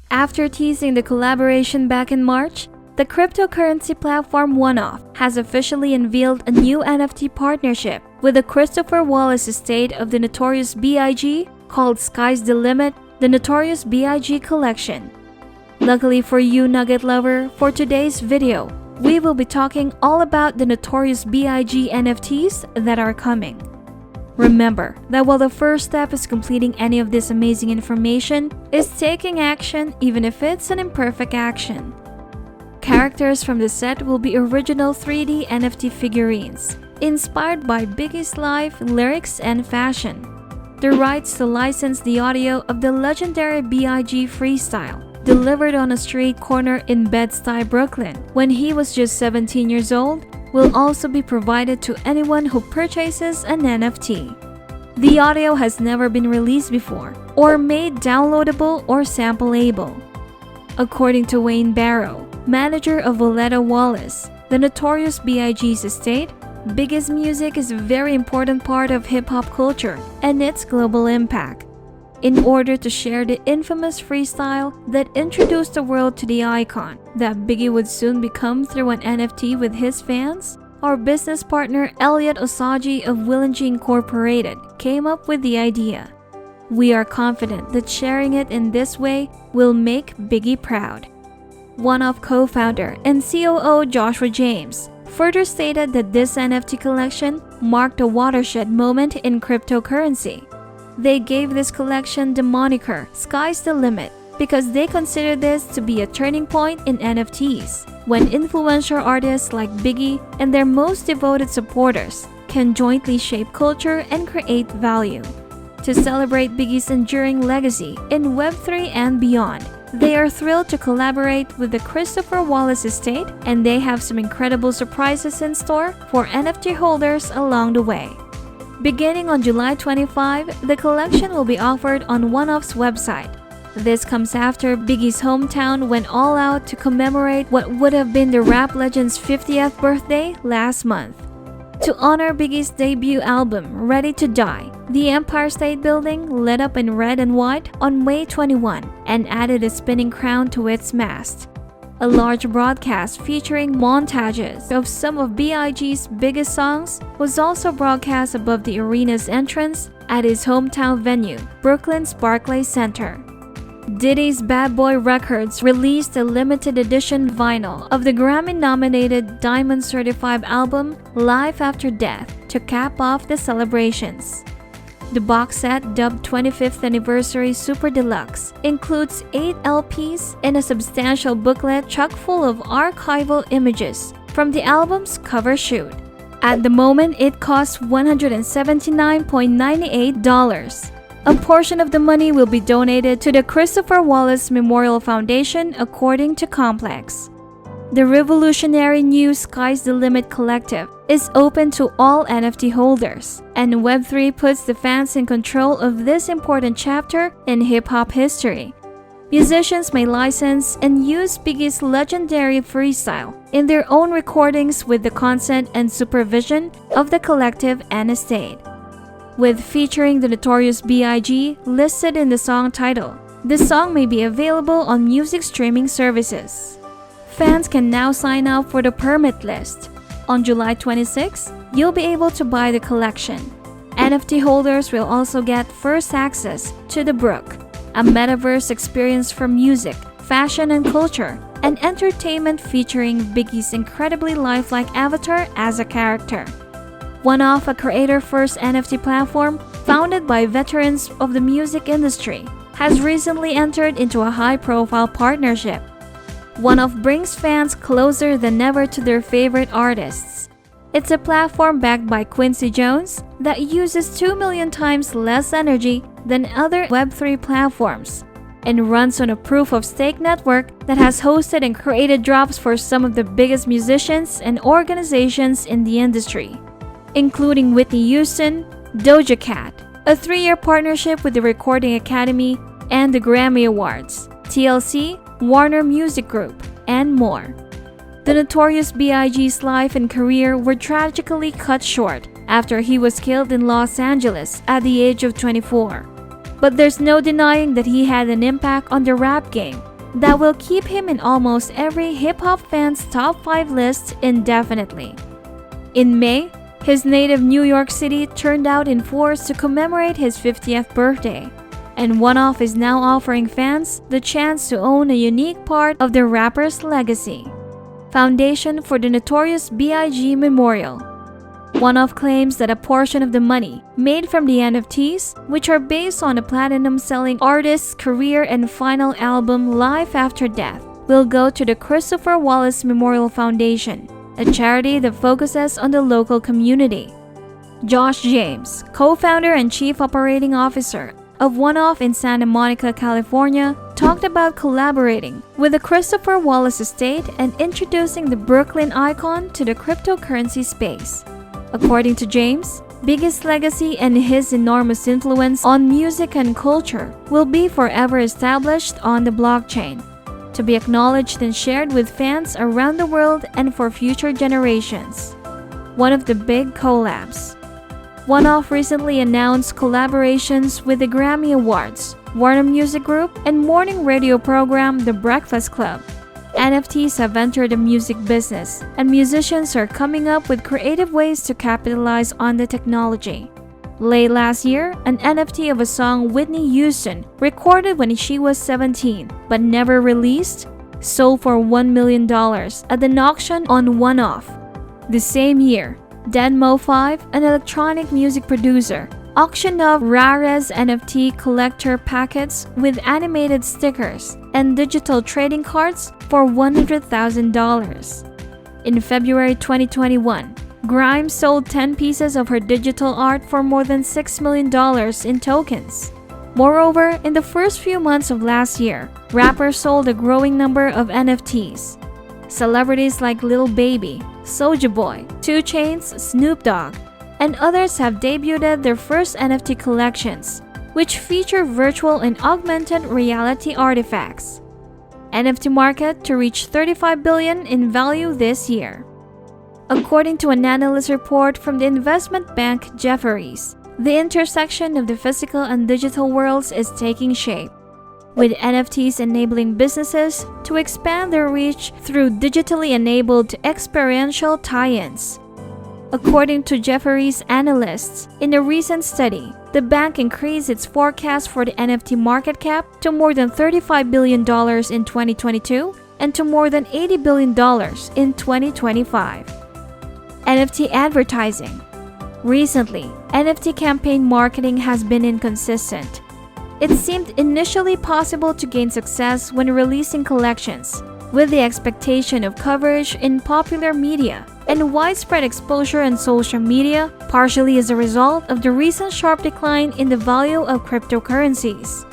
After teasing the collaboration back in March, the cryptocurrency platform OneOf has officially unveiled a new NFT partnership with the Christopher Wallace Estate of the Notorious B.I.G called Sky's the Limit, the Notorious B.I.G collection. Luckily for you, Nugget Lover, for today's video, we will be talking all about the Notorious B.I.G NFTs that are coming. Remember that while the first step is completing any of this amazing information is taking action, even if it's an imperfect action. Characters from the set will be original 3D NFT figurines, inspired by Biggie's life, lyrics, and fashion. The rights to license the audio of the legendary B.I.G freestyle, delivered on a street corner in Bed-Stuy, Brooklyn, when he was just 17 years old, will also be provided to anyone who purchases an NFT. The audio has never been released before, or made downloadable or sampleable. According to Wayne Barrow, manager of Voletta Wallace, the Notorious B.I.G's estate, Biggie's music is a very important part of hip-hop culture and its global impact. In order to share the infamous freestyle that introduced the world to the icon that Biggie would soon become through an NFT with his fans, our business partner Elliot Osagie of Willingy Incorporated came up with the idea. We are confident that sharing it in this way will make Biggie proud. OneOf co-founder and COO Joshua James further stated that this NFT collection marked a watershed moment in cryptocurrency. They gave this collection the moniker Sky's the Limit because they consider this to be a turning point in NFTs, when influential artists like Biggie and their most devoted supporters can jointly shape culture and create value. To celebrate Biggie's enduring legacy in Web3 and beyond, they are thrilled to collaborate with the Christopher Wallace Estate, and they have some incredible surprises in store for NFT holders along the way. Beginning on July 25, the collection will be offered on OneOf's website. This comes after Biggie's hometown went all out to commemorate what would have been the rap legend's 50th birthday last month. To honor Biggie's debut album, Ready to Die, the Empire State Building lit up in red and white on May 21 and added a spinning crown to its mast. A large broadcast featuring montages of some of B.I.G's biggest songs was also broadcast above the arena's entrance at his hometown venue, Brooklyn's Barclays Center. Diddy's Bad Boy Records released a limited edition vinyl of the Grammy-nominated Diamond Certified album Life After Death to cap off the celebrations. The box set, dubbed 25th Anniversary Super Deluxe, includes 8 LPs and a substantial booklet chock full of archival images from the album's cover shoot. At the moment, it costs $179.98. A portion of the money will be donated to the Christopher Wallace Memorial Foundation, according to Complex. The revolutionary new Sky's the Limit collective is open to all NFT holders, and Web3 puts the fans in control of this important chapter in hip-hop history. Musicians may license and use Biggie's legendary freestyle in their own recordings with the consent and supervision of the collective and estate. With featuring the Notorious B.I.G listed in the song title, the song may be available on music streaming services. Fans can now sign up for the permit list. On July 26, you'll be able to buy the collection. NFT holders will also get first access to The Brook, a Metaverse experience for music, fashion and culture, and entertainment featuring Biggie's incredibly lifelike avatar as a character. OneOf, a creator-first NFT platform founded by veterans of the music industry, has recently entered into a high-profile partnership. OneOf brings fans closer than ever to their favorite artists. It's a platform backed by Quincy Jones that uses 2 million times less energy than other Web3 platforms and runs on a proof-of-stake network that has hosted and created drops for some of the biggest musicians and organizations in the industry, including Whitney Houston, Doja Cat, a 3-year partnership with the Recording Academy and the Grammy Awards, TLC, Warner Music Group, and more. The Notorious B.I.G's life and career were tragically cut short after he was killed in Los Angeles at the age of 24. But there's no denying that he had an impact on the rap game that will keep him in almost every hip-hop fan's top 5 list indefinitely. In May, his native New York City turned out in force to commemorate his 50th birthday, and OneOf is now offering fans the chance to own a unique part of the rapper's legacy. Foundation for the Notorious B.I.G Memorial. OneOf claims that a portion of the money made from the NFTs, which are based on the platinum-selling artist's career and final album Life After Death, will go to the Christopher Wallace Memorial Foundation, a charity that focuses on the local community. Josh James, co-founder and chief operating officer of OneOf in Santa Monica, California, talked about collaborating with the Christopher Wallace Estate and introducing the Brooklyn icon to the cryptocurrency space. According to James, Biggie's legacy and his enormous influence on music and culture will be forever established on the blockchain, to be acknowledged and shared with fans around the world and for future generations. One of the big collabs. OneOf recently announced collaborations with the Grammy Awards, Warner Music Group, and morning radio program The Breakfast Club. NFTs have entered the music business, and musicians are coming up with creative ways to capitalize on the technology. Late last year, an NFT of a song Whitney Houston recorded when she was 17 but never released sold for $1 million at an auction on OneOf. The same year, Deadmo5, an electronic music producer, auctioned off Rare's NFT collector packets with animated stickers and digital trading cards for $100,000. In February 2021, Grimes sold 10 pieces of her digital art for more than $6 million in tokens. Moreover, in the first few months of last year, rappers sold a growing number of NFTs. Celebrities like Lil Baby, Soulja Boy, 2 Chainz, Snoop Dogg, and others have debuted their first NFT collections, which feature virtual and augmented reality artifacts. NFT market to reach $35 billion in value this year. According to an analyst report from the investment bank Jefferies, the intersection of the physical and digital worlds is taking shape, with NFTs enabling businesses to expand their reach through digitally enabled experiential tie-ins. According to Jefferies analysts, in a recent study, the bank increased its forecast for the NFT market cap to more than $35 billion in 2022 and to more than $80 billion in 2025. NFT Advertising. Recently, NFT campaign marketing has been inconsistent. It seemed initially possible to gain success when releasing collections, with the expectation of coverage in popular media and widespread exposure on social media, partially as a result of the recent sharp decline in the value of cryptocurrencies.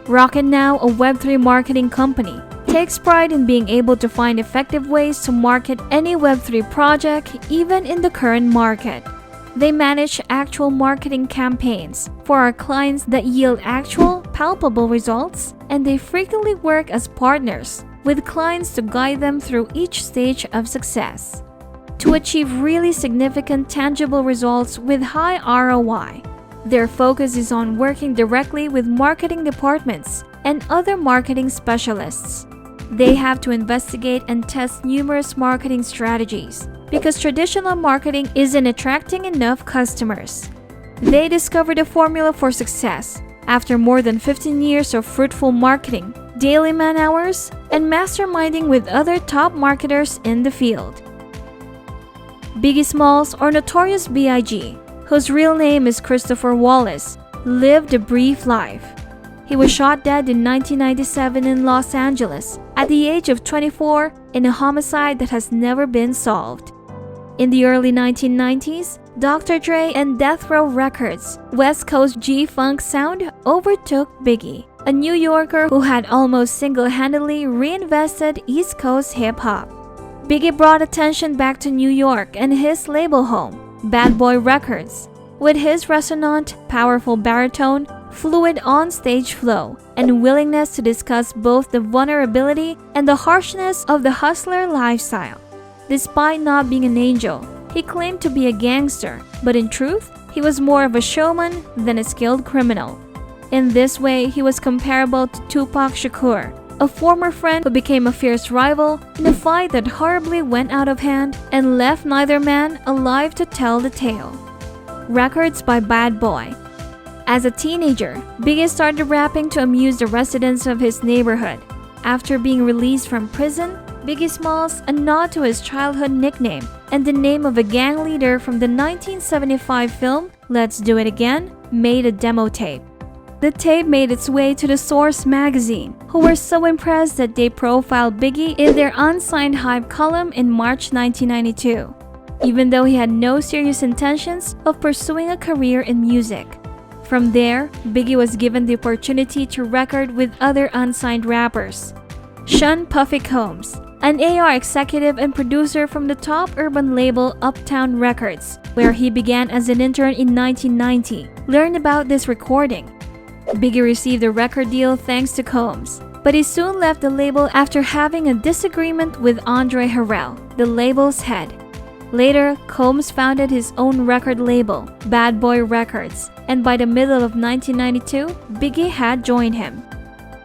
Rocket Now, a Web3 marketing company, takes pride in being able to find effective ways to market any Web3 project, even in the current market. They manage actual marketing campaigns for our clients that yield actual, palpable results, and they frequently work as partners with clients to guide them through each stage of success to achieve really significant tangible results with high ROI. Their focus is on working directly with marketing departments and other marketing specialists. They have to investigate and test numerous marketing strategies because traditional marketing isn't attracting enough customers. They discovered a formula for success after more than 15 years of fruitful marketing, daily man-hours, and masterminding with other top marketers in the field. Biggie Smalls, or Notorious B.I.G, whose real name is Christopher Wallace, lived a brief life. He was shot dead in 1997 in Los Angeles at the age of 24 in a homicide that has never been solved. In the early 1990s, Dr. Dre and Death Row Records' West Coast G-Funk sound overtook Biggie, a New Yorker who had almost single-handedly reinvented East Coast hip-hop. Biggie brought attention back to New York and his label home, Bad Boy Records, with his resonant, powerful baritone, fluid on-stage flow, and willingness to discuss both the vulnerability and the harshness of the hustler lifestyle. Despite not being an angel, he claimed to be a gangster, but in truth, he was more of a showman than a skilled criminal. In this way, he was comparable to Tupac Shakur, a former friend who became a fierce rival in a fight that horribly went out of hand and left neither man alive to tell the tale. Records by Bad Boy. As a teenager, Biggie started rapping to amuse the residents of his neighborhood. After being released from prison, Biggie Smalls, a nod to his childhood nickname and the name of a gang leader from the 1975 film Let's Do It Again, made a demo tape. The tape made its way to the Source magazine, who were so impressed that they profiled Biggie in their unsigned hype column in March 1992, even though he had no serious intentions of pursuing a career in music. From there, Biggie was given the opportunity to record with other unsigned rappers. Sean Puffy Combs, an AR executive and producer from the top urban label Uptown Records, where he began as an intern in 1990, learned about this recording. Biggie received a record deal thanks to Combs, but he soon left the label after having a disagreement with Andre Harrell, the label's head. Later, Combs founded his own record label, Bad Boy Records, and by the middle of 1992, Biggie had joined him.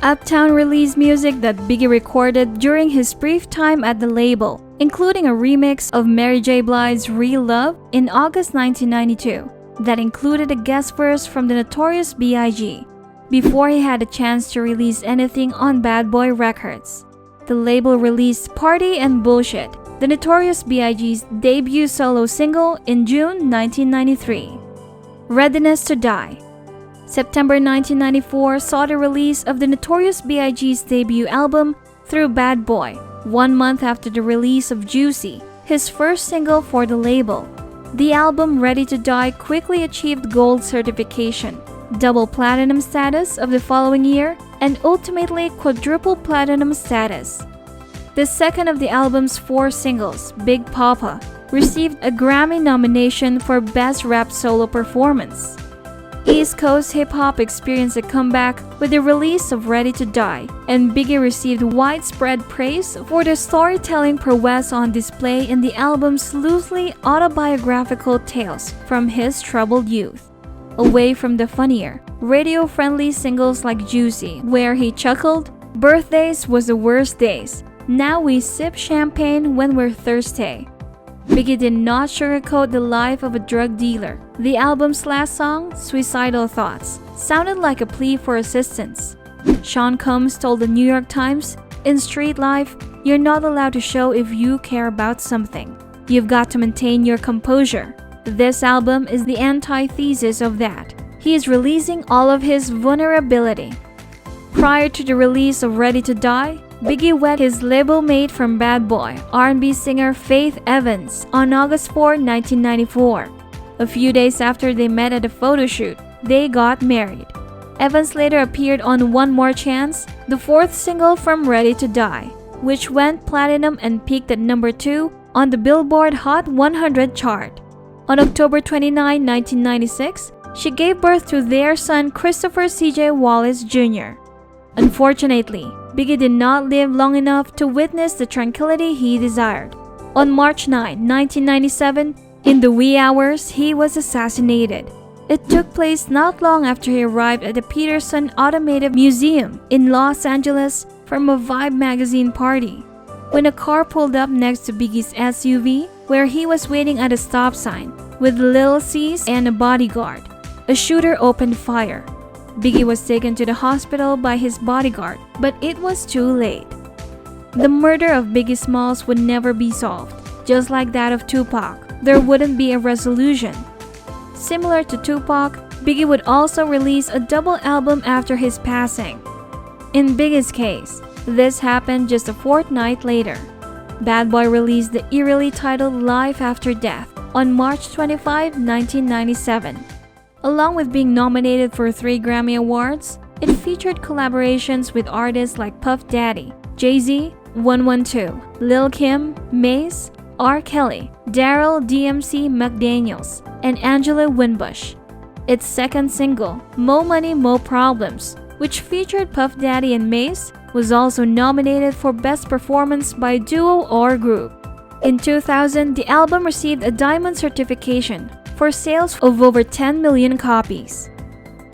Uptown released music that Biggie recorded during his brief time at the label, including a remix of Mary J. Blige's Real Love in August 1992 that included a guest verse from the Notorious B.I.G. before he had a chance to release anything on Bad Boy Records. The label released Party and Bullshit, the Notorious B.I.G's debut solo single, in June 1993. Readiness to Die. September 1994 saw the release of the Notorious B.I.G's debut album, Through Bad Boy, 1 month after the release of Juicy, his first single for the label. The album Ready to Die quickly achieved gold certification, double platinum status of the following year, and ultimately quadruple platinum status. The second of the album's 4 singles, Big Papa, received a Grammy nomination for Best Rap Solo Performance. East Coast hip-hop experienced a comeback with the release of Ready to Die, and Biggie received widespread praise for the storytelling prowess on display in the album's loosely autobiographical tales from his troubled youth. Away from the funnier, radio-friendly singles like Juicy, where he chuckled, "Birthdays was the worst days. Now we sip champagne when we're thirsty." Biggie did not sugarcoat the life of a drug dealer. The album's last song, Suicidal Thoughts, sounded like a plea for assistance. Sean Combs told the New York Times, "In street life, you're not allowed to show if you care about something. You've got to maintain your composure." This album is the antithesis of that. He is releasing all of his vulnerability. Prior to the release of Ready to Die, Biggie wed his label mate from Bad Boy, R&B singer Faith Evans, on August 4, 1994. A few days after they met at a photo shoot, they got married. Evans later appeared on One More Chance, the 4th single from Ready to Die, which went platinum and peaked at number 2 on the Billboard Hot 100 chart. On October 29, 1996, she gave birth to their son Christopher C.J. Wallace Jr. Unfortunately, Biggie did not live long enough to witness the tranquility he desired. On March 9, 1997, in the wee hours, he was assassinated. It took place not long after he arrived at the Peterson Automotive Museum in Los Angeles from a Vibe magazine party. When a car pulled up next to Biggie's SUV, where he was waiting at a stop sign with Lil C's and a bodyguard, a shooter opened fire. Biggie was taken to the hospital by his bodyguard, but it was too late. The murder of Biggie Smalls would never be solved. Just like that of Tupac, there wouldn't be a resolution. Similar to Tupac, Biggie would also release a double album after his passing. In Biggie's case, this happened just a fortnight later. Bad Boy released the eerily titled Life After Death on March 25, 1997. Along with being nominated for 3 Grammy Awards, it featured collaborations with artists like Puff Daddy, Jay-Z, 112, Lil Kim, Mace, R. Kelly, Daryl DMC McDaniels, and Angela Winbush. Its second single, Mo Money Mo Problems, which featured Puff Daddy and Mace, was also nominated for Best Performance by Duo or Group. In 2000, the album received a diamond certification for sales of over 10 million copies.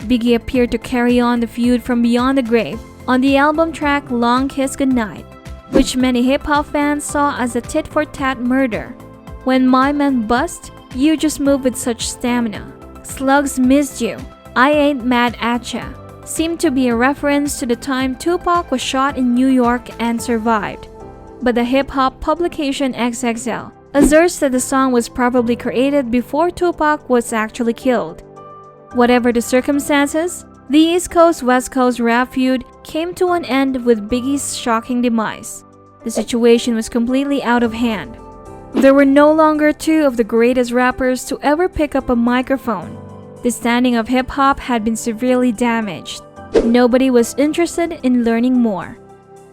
Biggie appeared to carry on the feud from Beyond the Grave on the album track Long Kiss Goodnight, which many hip-hop fans saw as a tit-for-tat murder. When my man bust, you just move with such stamina. Slugs missed you, I ain't mad at ya seemed to be a reference to the time Tupac was shot in New York and survived. But the hip-hop publication XXL asserts that the song was probably created before Tupac was actually killed. Whatever the circumstances, the East Coast-West Coast rap feud came to an end with Biggie's shocking demise. The situation was completely out of hand. There were no longer two of the greatest rappers to ever pick up a microphone. The standing of hip-hop had been severely damaged. Nobody was interested in learning more.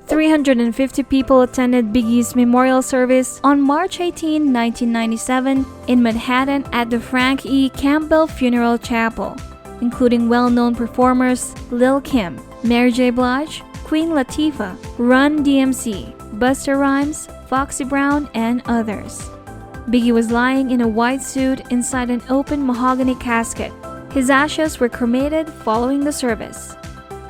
350 people attended Biggie's memorial service on March 18, 1997 in Manhattan at the Frank E. Campbell Funeral Chapel, including well-known performers Lil' Kim, Mary J. Blige, Queen Latifah, Run DMC, Busta Rhymes, Foxy Brown, and others. Biggie was lying in a white suit inside an open mahogany casket. His ashes were cremated following the service.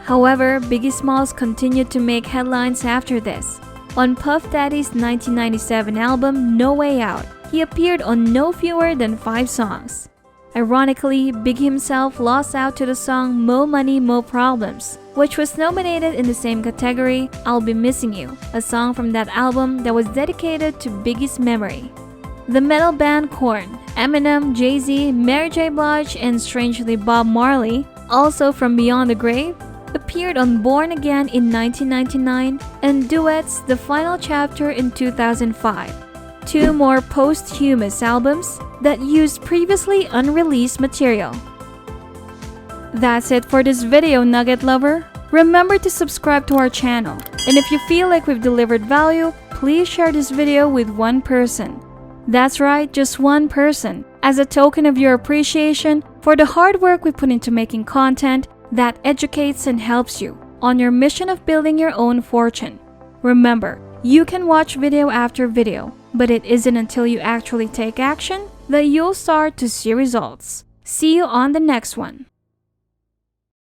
However, Biggie Smalls continued to make headlines after this. On Puff Daddy's 1997 album No Way Out, he appeared on no fewer than 5 songs. Ironically, Biggie himself lost out to the song Mo Money Mo Problems, which was nominated in the same category, I'll Be Missing You, a song from that album that was dedicated to Biggie's memory. The metal band Korn, Eminem, Jay-Z, Mary J. Blige, and strangely Bob Marley, also from Beyond the Grave, appeared on Born Again in 1999 and duets The Final Chapter in 2005, 2 more posthumous albums that used previously unreleased material. That's it for this video, Nugget Lover. Remember to subscribe to our channel, and if you feel like we've delivered value, please share this video with one person. That's right, just one person, as a token of your appreciation for the hard work we put into making content that educates and helps you on your mission of building your own fortune. Remember, you can watch video after video, but it isn't until you actually take action that you'll start to see results. See you on the next one.